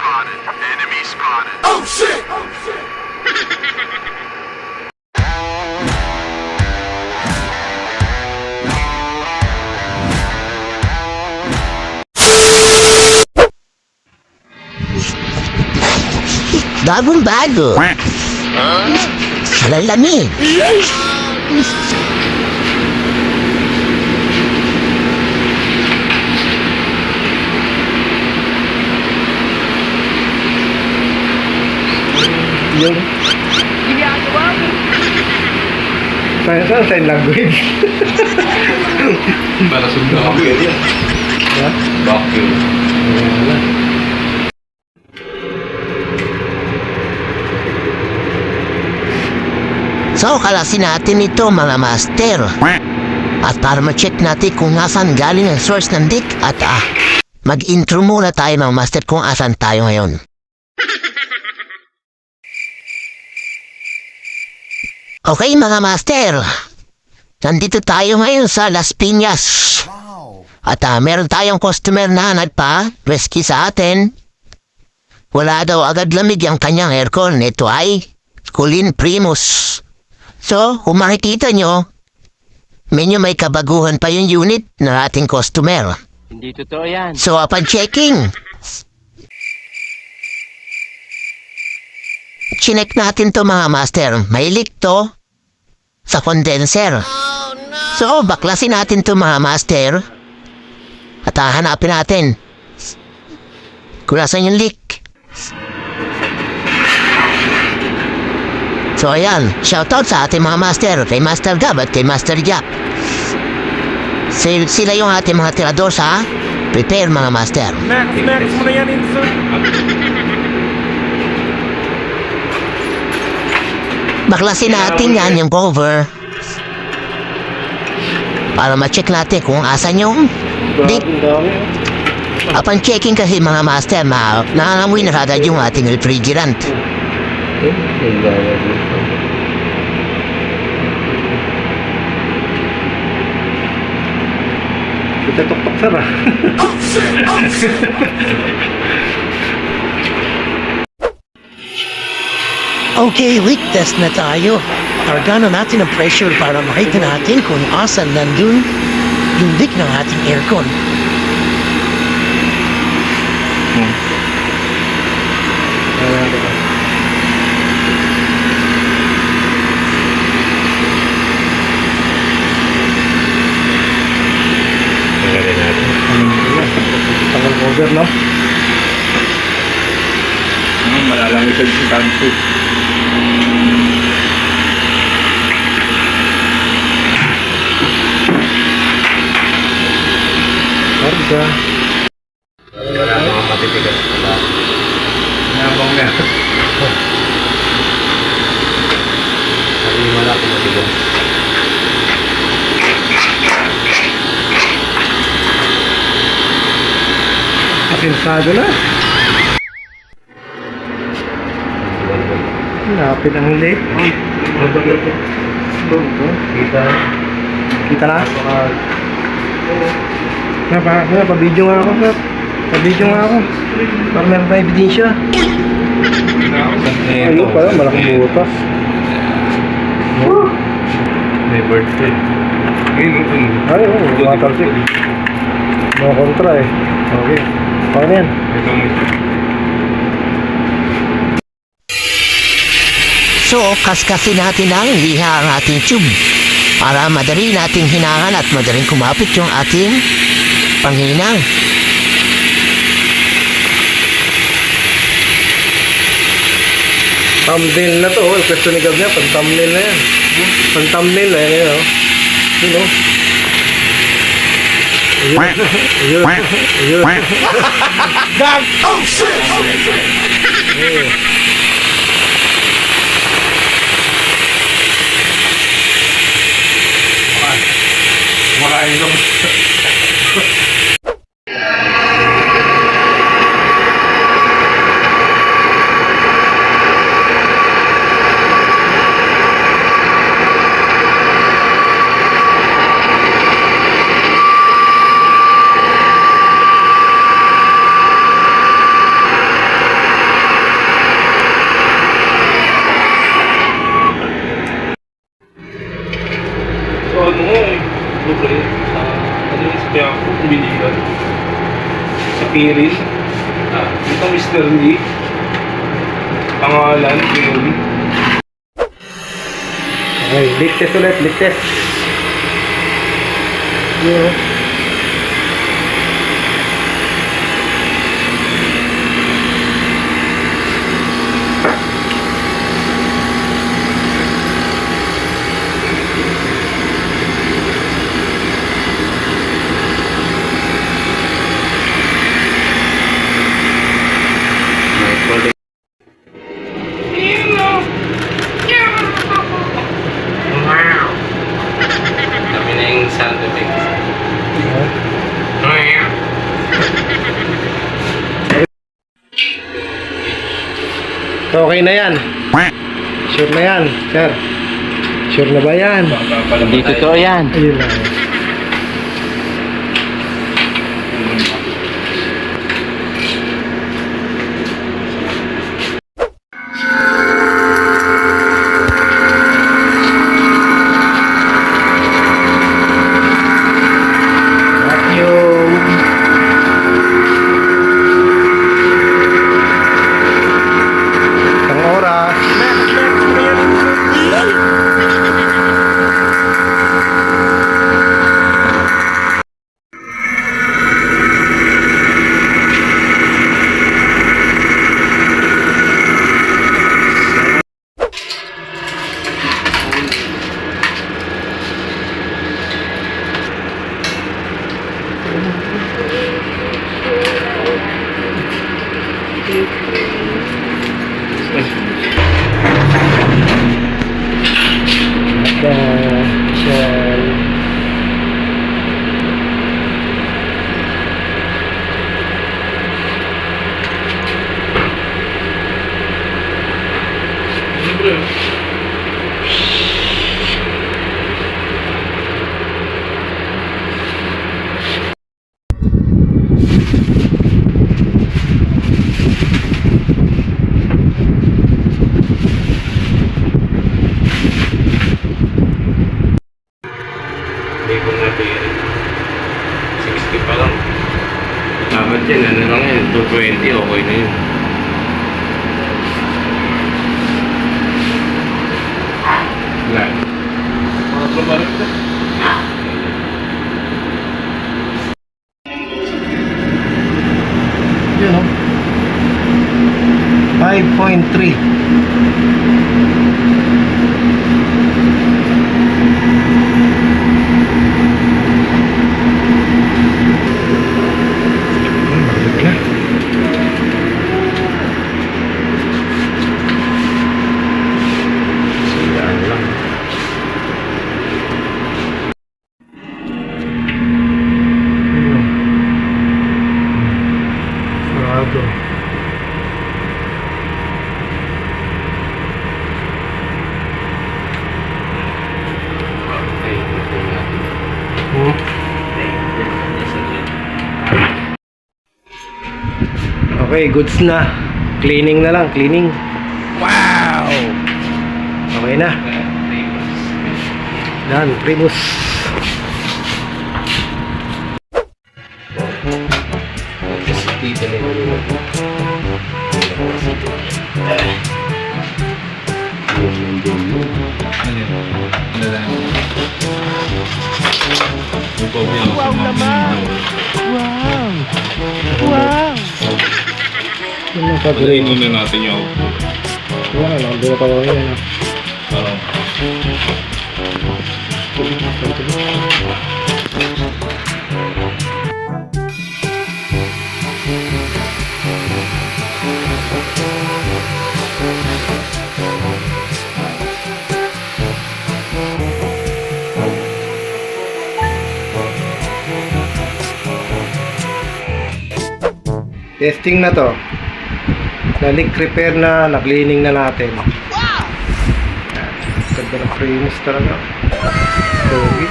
spotted. Enemy spotted. Oh shit! Oh shit! Bagong bago. Alalamig. Yung Ginagawa mo. sign language. Para sundo ako yun. Vacuum. So, kalasin natin ito mga master. At para ma-check natin kung asan galing ang source ng dick at mag-intro muna tayo mga master kung asan tayo ngayon. Okay mga master, nandito tayo ngayon sa Las Piñas. At meron tayong customer na nagpa rescue sa atin. Wala daw agad lamig ang kanyang aircon. Ito ay Kolin Primus. So, kung makikita nyo, medyo may kabaguhan pa yung unit ng ating customer. Hindi totoo yan. So, upon checking, chinek natin to mga master. May leak to sa condenser. So, baklasin natin to mga master. At hanapin natin kung nasan yung leak. So ayan, shoutout sa ating mga master, kay Master Gab at kay Master Jack. Sila yung ating mga tirador sa prepare mga master. Next mo na yan, insert. Baklasin natin yan yung cover para ma-check natin kung asan yung leak. Upon checking kasi mga master, nangangamoy na agad yung ating refrigerant. Kita tok-tok sir Okay, leak test na tayo. Kargano natin ang pressure para makita natin kung asan nandun yung leak ng ating aircon. Tangal cover, no? Malalamig sa disinfectant. Karga. Wala mga matitigas pala. Nabang na. Sabi malaki matigas. Asensado na. Lapit ang leak. Kita na? Pa-video nga ako, sir. Pa-video nga ako. Para meron tayong ebidensya. Ayun pala, malaking butas. May birthday. Ay, oo, matalsik. Mga kontra eh. Okay. Paano yan? So, kaskasin natin ang liha ang ating tube para madali nating hinangan at madaling kumapit yung ating panghinang. Thumbnail na to. Yung question ni Gab niya, pag thumbnail na yan. Pag thumbnail na yan, yun o. Yun o. Ayun. Gag! Oh shit! Makainom. Spirit. Ito Mr. Lee. Pangalan, yun. Okay, leak test ulit, leak test. Yun. Kami na yung sound effects. So, okay na yan. Sure na yan, sir. Sure na ba yan? Hindi totoo yan. Ayun lang. Isang oras. Hindi ko na bearing. 60 pa lang. Dapat yan, ano lang yan, 220, okay na yun. Wala. Balik na. Yun o. 5.3. Sarado. Ay, ito natin. Okay, goods na. Cleaning na lang, cleaning. Wow! Okay na. Done, Primus. Dito na yung Wow naman! Wow! Wow! Yun lang pag-grade. muna natin yung Wala lang, doon pa ako yan. parang Testing na to. Na-leak repair na, na-cleaning na natin. Wow! Ganda ng Primus talaga. Pogi.